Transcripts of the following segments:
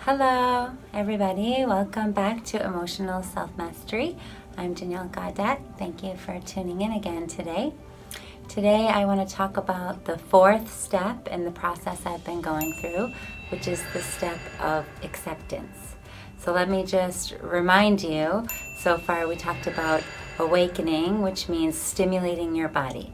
Hello, everybody. Welcome back to Emotional Self-Mastery. I'm Danielle Gaudette. Thank you for tuning in again today. Today, I want to talk about the fourth step in the process I've been going through, which is the step of acceptance. So let me just remind you, so far we talked about awakening, which means stimulating your body.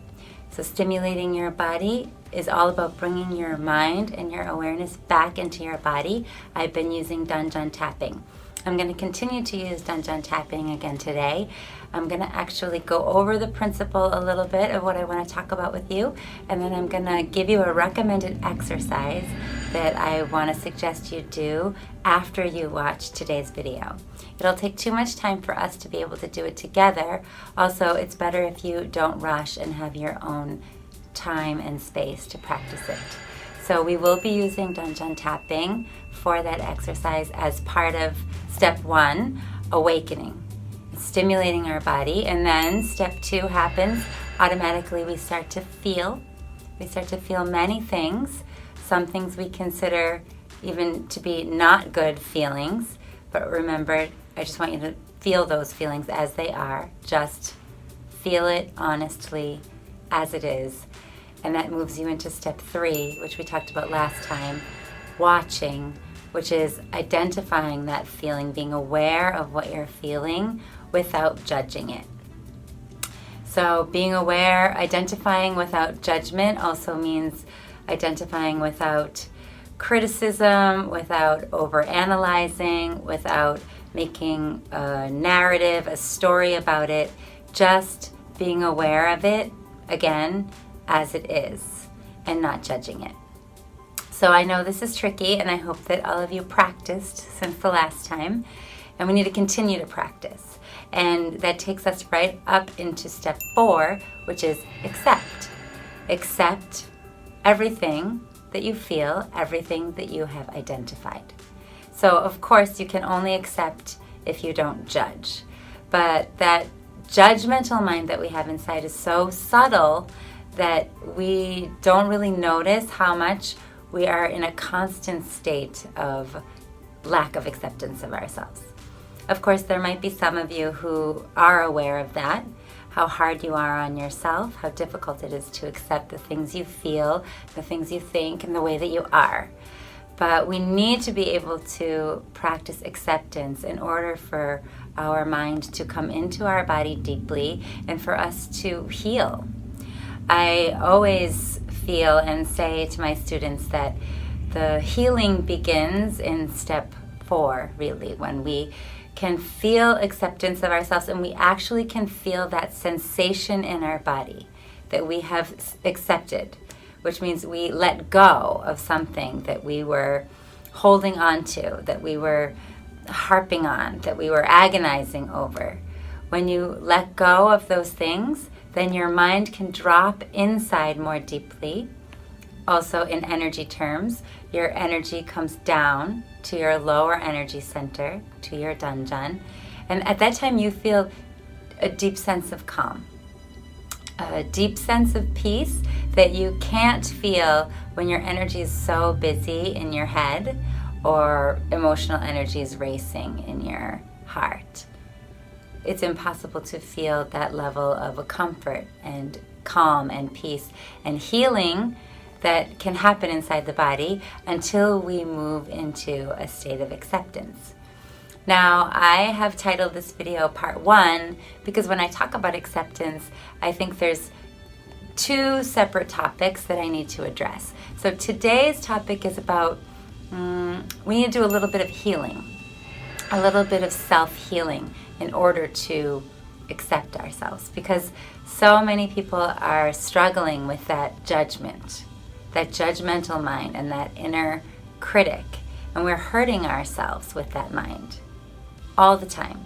So stimulating your body is all about bringing your mind and your awareness back into your body. I've been using Danjan tapping. I'm going to continue to use Danjan tapping again today. I'm going to actually go over the principle a little bit of what I want to talk about with you, and then I'm going to give you a recommended exercise that I want to suggest you do after you watch today's video. It'll take too much time for us to be able to do it together. Also, it's better if you don't rush and have your own time and space to practice it. So we will be using Danjan tapping for that exercise as part of step 1, awakening, stimulating our body. And then step 2 happens automatically. We start to feel many things. Some things we consider even to be not good feelings. But remember, I just want you to feel those feelings as they are. Just feel it honestly as it is. And that moves you into step 3, which we talked about last time, watching, which is identifying that feeling, being aware of what you're feeling without judging it. So being aware, identifying without judgment also means identifying without criticism, without overanalyzing, without making a narrative, a story about it, just being aware of it, again, as it is, and not judging it. So I know this is tricky, and I hope that all of you practiced since the last time, and we need to continue to practice. And that takes us right up into step 4, which is accept. Accept everything that you feel, everything that you have identified. So of course you can only accept if you don't judge. But that judgmental mind that we have inside is so subtle that we don't really notice how much we are in a constant state of lack of acceptance of ourselves. Of course, there might be some of you who are aware of that, how hard you are on yourself, how difficult it is to accept the things you feel, the things you think, and the way that you are. But we need to be able to practice acceptance in order for our mind to come into our body deeply and for us to heal. I always feel and say to my students that the healing begins in step 4, really, when we can feel acceptance of ourselves and we actually can feel that sensation in our body that we have accepted, which means we let go of something that we were holding on to, that we were harping on, that we were agonizing over. When you let go of those things, then your mind can drop inside more deeply. Also, in energy terms, your energy comes down to your lower energy center, to your Danjan. And at that time, you feel a deep sense of calm, a deep sense of peace that you can't feel when your energy is so busy in your head or emotional energy is racing in your heart. It's impossible to feel that level of a comfort and calm and peace and healing that can happen inside the body until we move into a state of acceptance. Now, I have titled this video Part 1 because when I talk about acceptance, I think there's 2 separate topics that I need to address. So today's topic is about we need to do a little bit of healing, a little bit of self-healing in order to accept ourselves, because so many people are struggling with that judgment, that judgmental mind and that inner critic, and we're hurting ourselves with that mind all the time,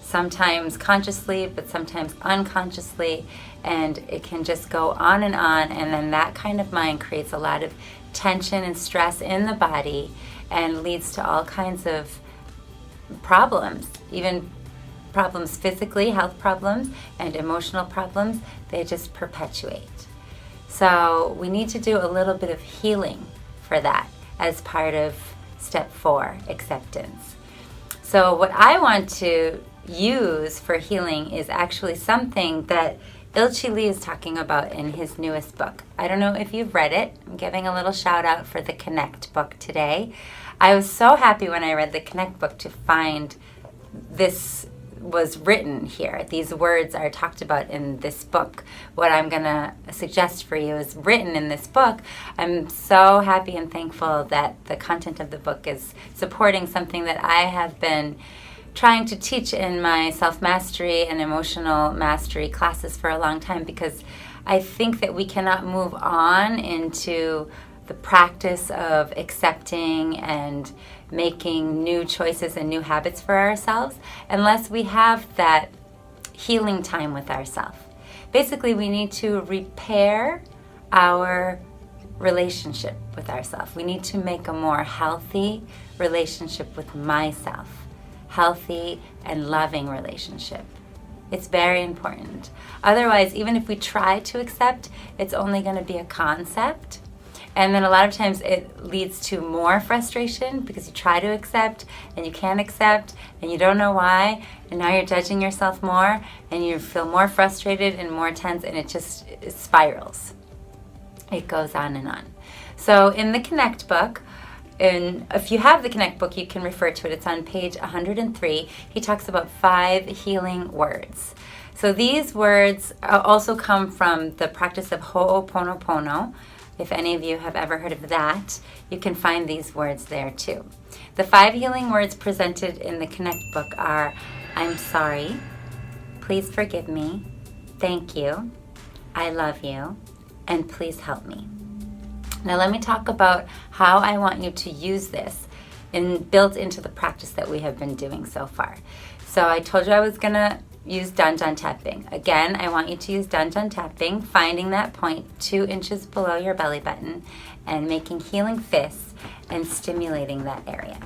sometimes consciously but sometimes unconsciously, and it can just go on, and then that kind of mind creates a lot of tension and stress in the body and leads to all kinds of problems, even problems physically, health problems, and emotional problems. They just perpetuate. So we need to do a little bit of healing for that as part of step 4, acceptance. So what I want to use for healing is actually something that Il-Chi Lee is talking about in his newest book. I don't know if you've read it. I'm giving a little shout out for the Connect book today. I was so happy when I read the Connect book to find this was written here. These words are talked about in this book. What I'm going to suggest for you is written in this book. I'm so happy and thankful that the content of the book is supporting something that I have been trying to teach in my self-mastery and emotional mastery classes for a long time, because I think that we cannot move on into the practice of accepting and making new choices and new habits for ourselves unless we have that healing time with ourselves. Basically, we need to repair our relationship with ourselves. We need to make a more healthy relationship with myself. Healthy and loving relationship. It's very important. Otherwise, even if we try to accept, it's only going to be a concept. And then a lot of times it leads to more frustration because you try to accept and you can't accept and you don't know why. And now you're judging yourself more and you feel more frustrated and more tense, and it spirals. It goes on and on. So in the Connect book, and if you have the Connect book, you can refer to it. It's on page 103. He talks about 5 healing words. So these words also come from the practice of Ho'oponopono. If any of you have ever heard of that, you can find these words there too. The 5 healing words presented in the Connect book are: I'm sorry, please forgive me, thank you, I love you, and please help me. Now let me talk about how I want you to use this and built into the practice that we have been doing so far. So I told you I was going to use Danjan tapping. Again, I want you to use Danjan tapping, finding that point 2 inches below your belly button and making healing fists and stimulating that area,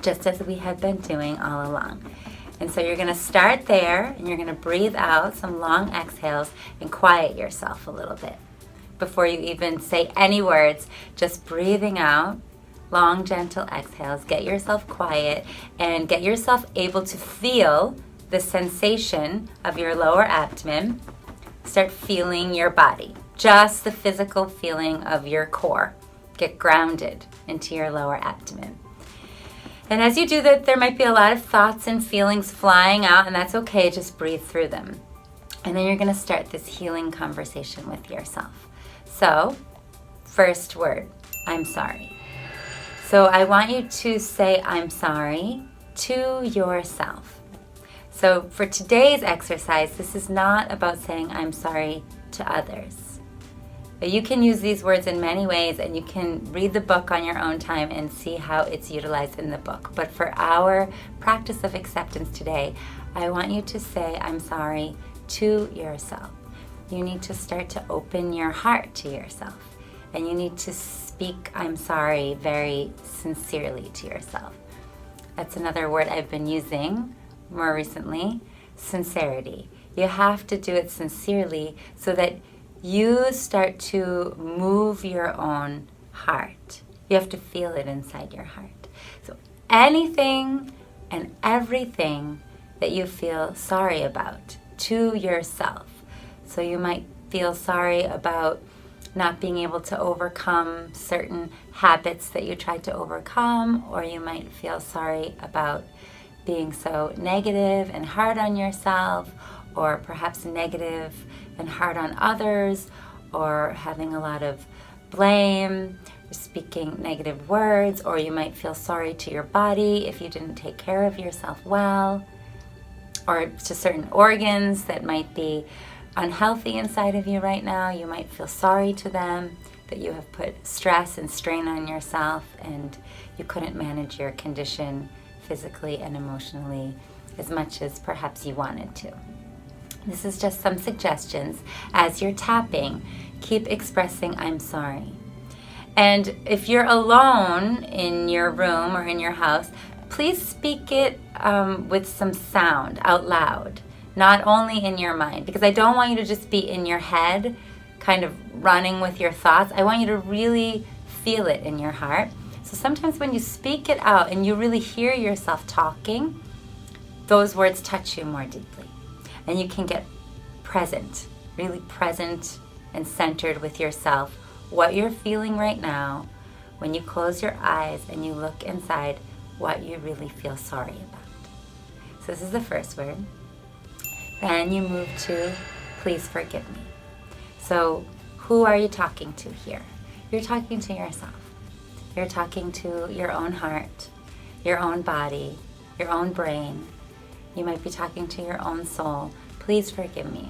just as we have been doing all along. And so you're going to start there and you're going to breathe out some long exhales and quiet yourself a little bit. Before you even say any words, just breathing out, long, gentle exhales. Get yourself quiet and get yourself able to feel the sensation of your lower abdomen. Start feeling your body, just the physical feeling of your core. Get grounded into your lower abdomen. And as you do that, there might be a lot of thoughts and feelings flying out, and that's okay. Just breathe through them. And then you're going to start this healing conversation with yourself. So, first word, I'm sorry. So I want you to say I'm sorry to yourself. So for today's exercise, this is not about saying I'm sorry to others. But you can use these words in many ways, and you can read the book on your own time and see how it's utilized in the book. But for our practice of acceptance today, I want you to say I'm sorry to yourself. You need to start to open your heart to yourself. And you need to speak I'm sorry very sincerely to yourself. That's another word I've been using more recently, sincerity. You have to do it sincerely so that you start to move your own heart. You have to feel it inside your heart. So anything and everything that you feel sorry about to yourself. So you might feel sorry about not being able to overcome certain habits that you tried to overcome, or you might feel sorry about being so negative and hard on yourself, or perhaps negative and hard on others, or having a lot of blame, speaking negative words, or you might feel sorry to your body if you didn't take care of yourself well, or to certain organs that might be unhealthy inside of you right now. You might feel sorry to them, that you have put stress and strain on yourself and you couldn't manage your condition physically and emotionally as much as perhaps you wanted to. This is just some suggestions. As you're tapping, keep expressing I'm sorry. And if you're alone in your room or in your house, please speak it with some sound out loud. Not only in your mind, because I don't want you to just be in your head, kind of running with your thoughts. I want you to really feel it in your heart. So sometimes when you speak it out and you really hear yourself talking, those words touch you more deeply. And you can get present, really present and centered with yourself, what you're feeling right now, when you close your eyes and you look inside what you really feel sorry about. So this is the first word. Then you move to, please forgive me. So who are you talking to here? You're talking to yourself. You're talking to your own heart, your own body, your own brain. You might be talking to your own soul. Please forgive me.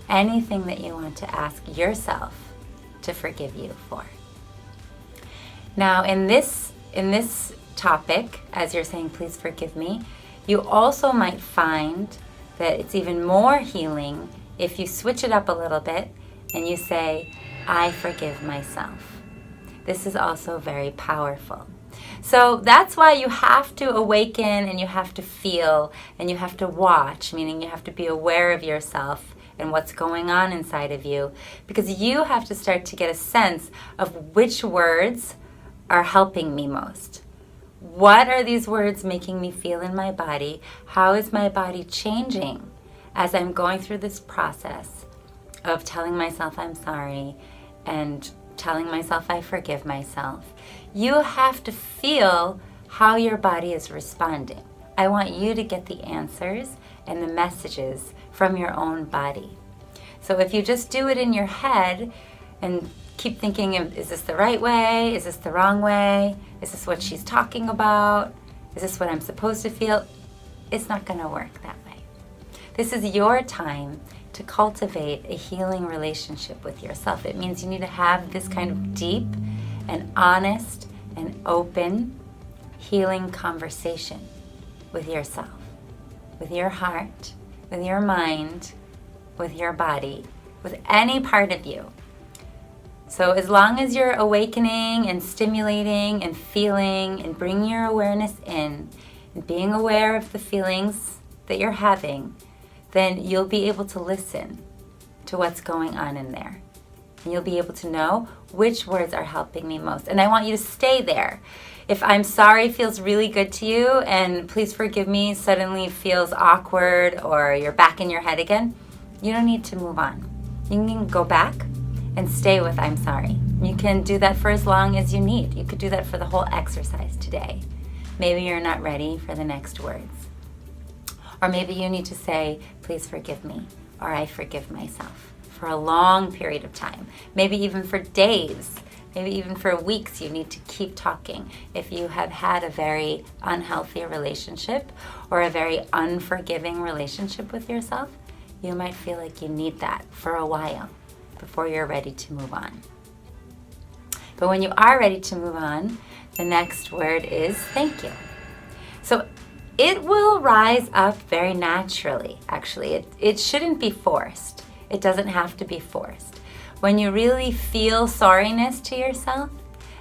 Anything that you want to ask yourself to forgive you for. Now, in this topic, as you're saying, please forgive me, you also might find that it's even more healing if you switch it up a little bit and you say, I forgive myself. This is also very powerful. So that's why you have to awaken and you have to feel and you have to watch, meaning you have to be aware of yourself and what's going on inside of you, because you have to start to get a sense of which words are helping me most. What are these words making me feel in my body? How is my body changing as I'm going through this process of telling myself I'm sorry and telling myself I forgive myself? You have to feel how your body is responding. I want you to get the answers and the messages from your own body. So if you just do it in your head and keep thinking, is this the right way? Is this the wrong way? Is this what she's talking about? Is this what I'm supposed to feel? It's not going to work that way. This is your time to cultivate a healing relationship with yourself. It means you need to have this kind of deep and honest and open healing conversation with yourself, with your heart, with your mind, with your body, with any part of you. So as long as you're awakening and stimulating and feeling and bringing your awareness in and being aware of the feelings that you're having, then you'll be able to listen to what's going on in there. And you'll be able to know which words are helping me most. And I want you to stay there. If I'm sorry feels really good to you and please forgive me suddenly feels awkward or you're back in your head again, you don't need to move on. You can go back and stay with I'm sorry. You can do that for as long as you need. You could do that for the whole exercise today. Maybe you're not ready for the next words. Or maybe you need to say, please forgive me, or I forgive myself for a long period of time. Maybe even for days, maybe even for weeks you need to keep talking. If you have had a very unhealthy relationship or a very unforgiving relationship with yourself, you might feel like you need that for a while before you're ready to move on. But when you are ready to move on, the next word is thank you. So it will rise up very naturally, actually. It shouldn't be forced. It doesn't have to be forced. When you really feel sorriness to yourself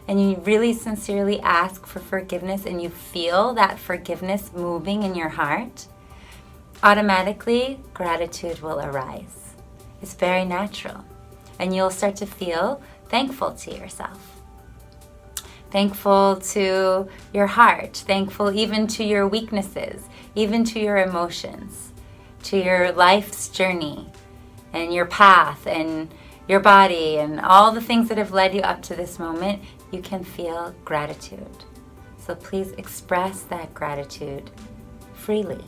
and you really sincerely ask for forgiveness and you feel that forgiveness moving in your heart, automatically gratitude will arise. It's very natural. And you'll start to feel thankful to yourself. Thankful to your heart, thankful even to your weaknesses, even to your emotions, to your life's journey and your path and your body and all the things that have led you up to this moment. You can feel gratitude. So please express that gratitude freely.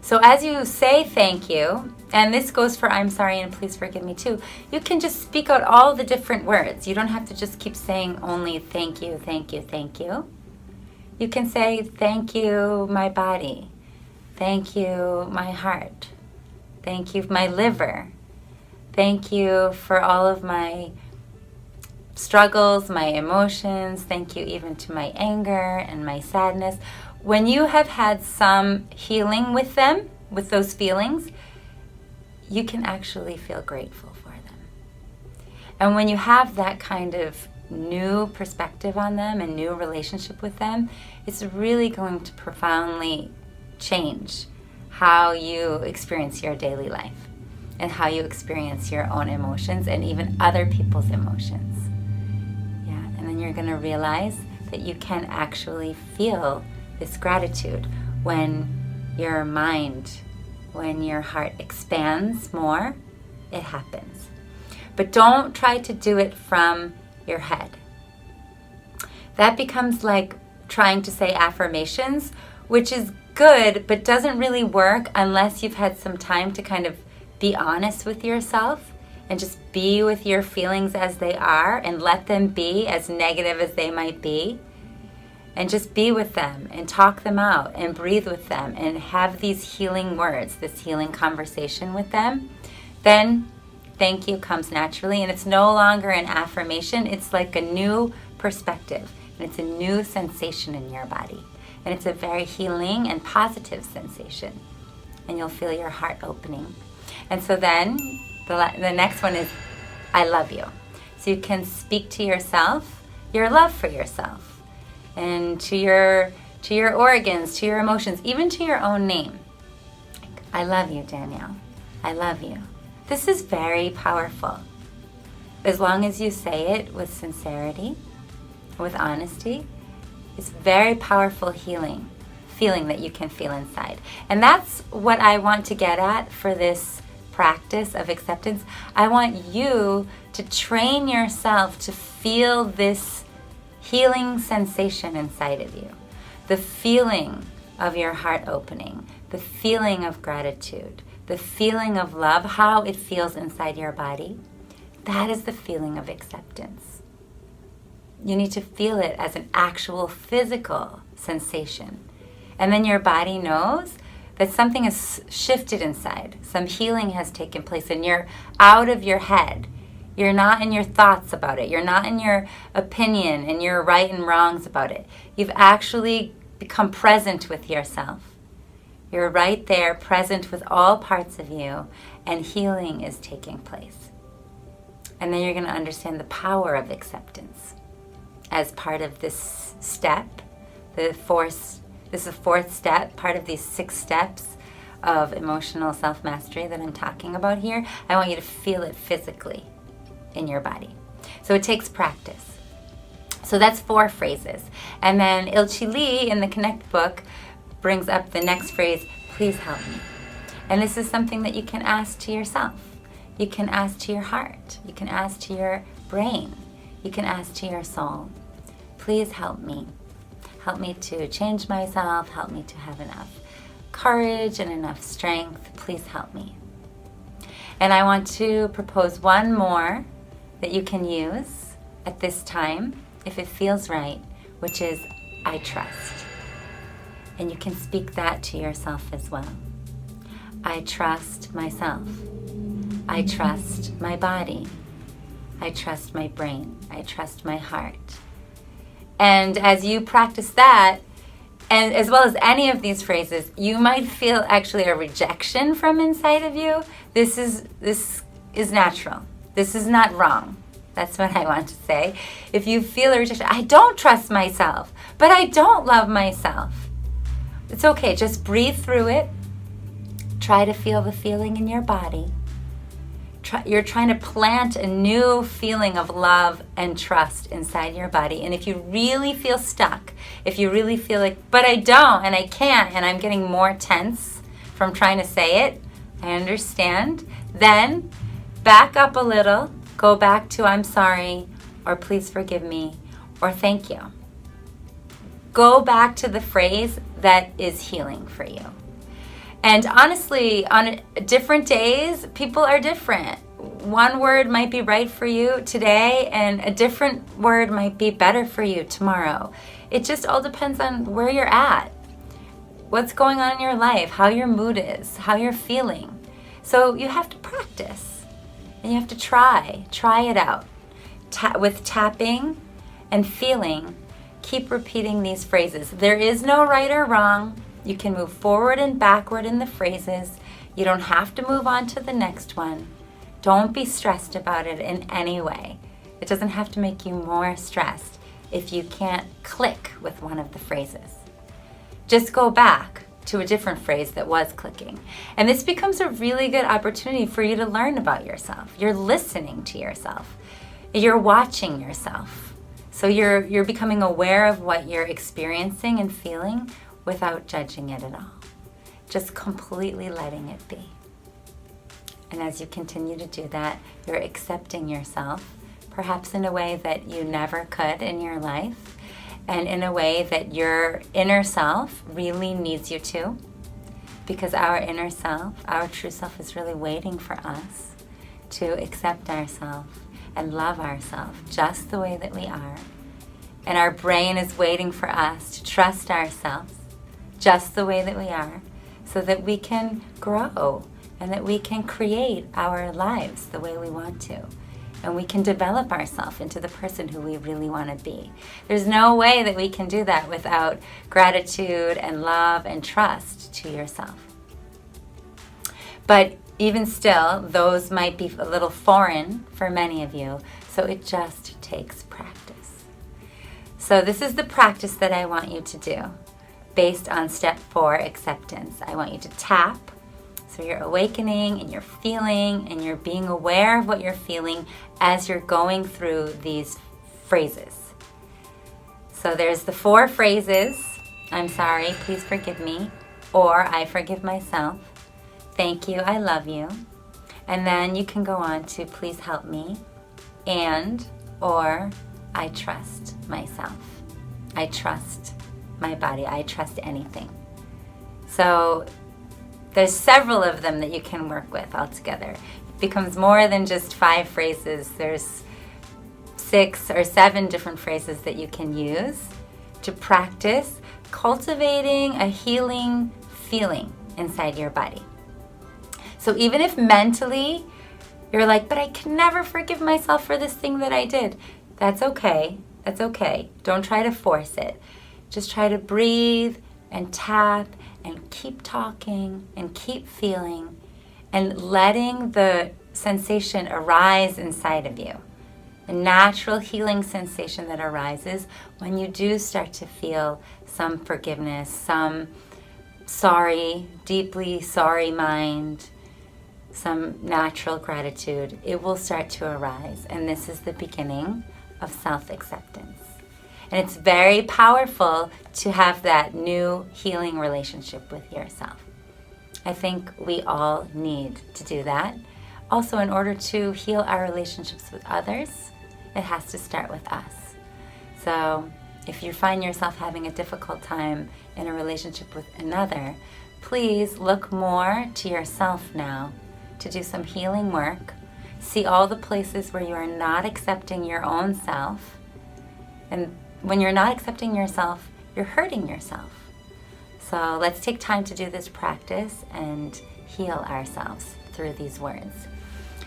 So as you say thank you, and this goes for I'm sorry and please forgive me too, you can just speak out all the different words. You don't have to just keep saying only thank you, thank you, thank you. You can say thank you, my body. Thank you, my heart. Thank you, my liver. Thank you for all of my struggles, my emotions. Thank you even to my anger and my sadness. When you have had some healing with them, with those feelings, you can actually feel grateful for them. And when you have that kind of new perspective on them and new relationship with them, it's really going to profoundly change how you experience your daily life and how you experience your own emotions and even other people's emotions. Yeah, and then you're going to realize that you can actually feel this gratitude when your mind, when your heart expands more, it happens. But don't try to do it from your head. That becomes like trying to say affirmations, which is good, but doesn't really work unless you've had some time to kind of be honest with yourself and just be with your feelings as they are and let them be as negative as they might be. And just be with them and talk them out and breathe with them and have these healing words, this healing conversation with them. Then thank you comes naturally, and it's no longer an affirmation. It's like a new perspective, and it's a new sensation in your body. And it's a very healing and positive sensation. And you'll feel your heart opening. And so then the next one is, I love you. So you can speak to yourself your love for yourself and to your organs, to your emotions, even to your own name. I love you, Danielle. I love you. This is very powerful. As long as you say it with sincerity, with honesty, it's very powerful feeling that you can feel inside. And that's what I want to get at for this practice of acceptance. I want you to train yourself to feel this healing sensation inside of you. The feeling of your heart opening, the feeling of gratitude, the feeling of love, how it feels inside your body. That is the feeling of acceptance. You need to feel it as an actual physical sensation. And then your body knows that something has shifted inside. Some healing has taken place and you're out of your head. You're not in your thoughts about it. You're not in your opinion and your right and wrongs about it. You've actually become present with yourself. You're right there, present with all parts of you, and healing is taking place. And then you're going to understand the power of acceptance as part of this step. This is the fourth step, part of these 6 steps of emotional self-mastery that I'm talking about here. I want you to feel it physically in your body. So it takes practice. So that's 4 phrases. And then Ilchi Lee in the Connect book brings up the next phrase, please help me. And this is something that you can ask to yourself. You can ask to your heart. You can ask to your brain. You can ask to your soul. Please help me. Help me to change myself. Help me to have enough courage and enough strength. Please help me. And I want to propose one more that you can use at this time, if it feels right, which is, I trust. And you can speak that to yourself as well. I trust myself. I trust my body. I trust my brain. I trust my heart. And as you practice that, and as well as any of these phrases, you might feel actually a rejection from inside of you. This is natural. This is not wrong. That's what I want to say. If you feel a rejection, I don't trust myself, but I don't love myself. It's okay. Just breathe through it. Try to feel the feeling in your body. You're trying to plant a new feeling of love and trust inside your body. And if you really feel stuck, if you really feel like, but I don't and I can't and I'm getting more tense from trying to say it, I understand, then back up a little, go back to I'm sorry, or please forgive me, or thank you. Go back to the phrase that is healing for you. And honestly, on different days, people are different. One word might be right for you today, and a different word might be better for you tomorrow. It just all depends on where you're at, what's going on in your life, how your mood is, how you're feeling. So you have to practice, and you have to try it out. With tapping and feeling, keep repeating these phrases. There is no right or wrong. You can move forward and backward in the phrases. You don't have to move on to the next one. Don't be stressed about it in any way. It doesn't have to make you more stressed if you can't click with one of the phrases. Just go back to a different phrase that was clicking. And this becomes a really good opportunity for you to learn about yourself. You're listening to yourself. You're watching yourself. So you're becoming aware of what you're experiencing and feeling without judging it at all. Just completely letting it be. And as you continue to do that, you're accepting yourself, perhaps in a way that you never could in your life, and in a way that your inner self really needs you to, because our inner self, our true self, is really waiting for us to accept ourselves and love ourselves just the way that we are. And our brain is waiting for us to trust ourselves just the way that we are, so that we can grow and that we can create our lives the way we want to. And we can develop ourselves into the person who we really want to be. There's no way that we can do that without gratitude and love and trust to yourself. But even still, those might be a little foreign for many of you, so it just takes practice. So this is the practice that I want you to do based on step 4, acceptance. I want you to tap. So you're awakening and you're feeling and you're being aware of what you're feeling as you're going through these phrases. So there's the 4 phrases: I'm sorry, please forgive me, or I forgive myself, thank you, I love you. And then you can go on to please help me, and or I trust myself. I trust my body. I trust anything. So there's several of them that you can work with altogether. It becomes more than just 5 phrases. There's 6 or 7 different phrases that you can use to practice cultivating a healing feeling inside your body. So even if mentally you're like, but I can never forgive myself for this thing that I did, that's okay. That's okay. Don't try to force it. Just try to breathe and tap and keep talking and keep feeling and letting the sensation arise inside of you. The natural healing sensation that arises when you do start to feel some forgiveness, some sorry, deeply sorry mind, some natural gratitude. It will start to arise, and this is the beginning of self-acceptance. And it's very powerful to have that new healing relationship with yourself. I think we all need to do that. Also, in order to heal our relationships with others, it has to start with us. So if you find yourself having a difficult time in a relationship with another, please look more to yourself now to do some healing work. See all the places where you are not accepting your own self. And when you're not accepting yourself, you're hurting yourself. So let's take time to do this practice and heal ourselves through these words.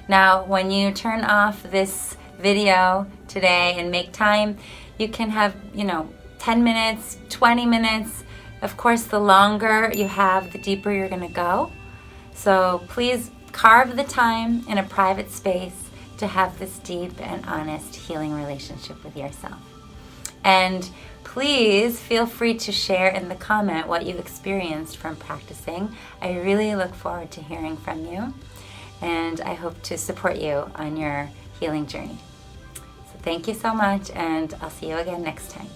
Now, when you turn off this video today and make time, you can have, 10 minutes, 20 minutes. Of course, the longer you have, the deeper you're going to go. So please carve the time in a private space to have this deep and honest healing relationship with yourself. And please feel free to share in the comment what you experienced from practicing. I really look forward to hearing from you, and I hope to support you on your healing journey. So thank you so much, and I'll see you again next time.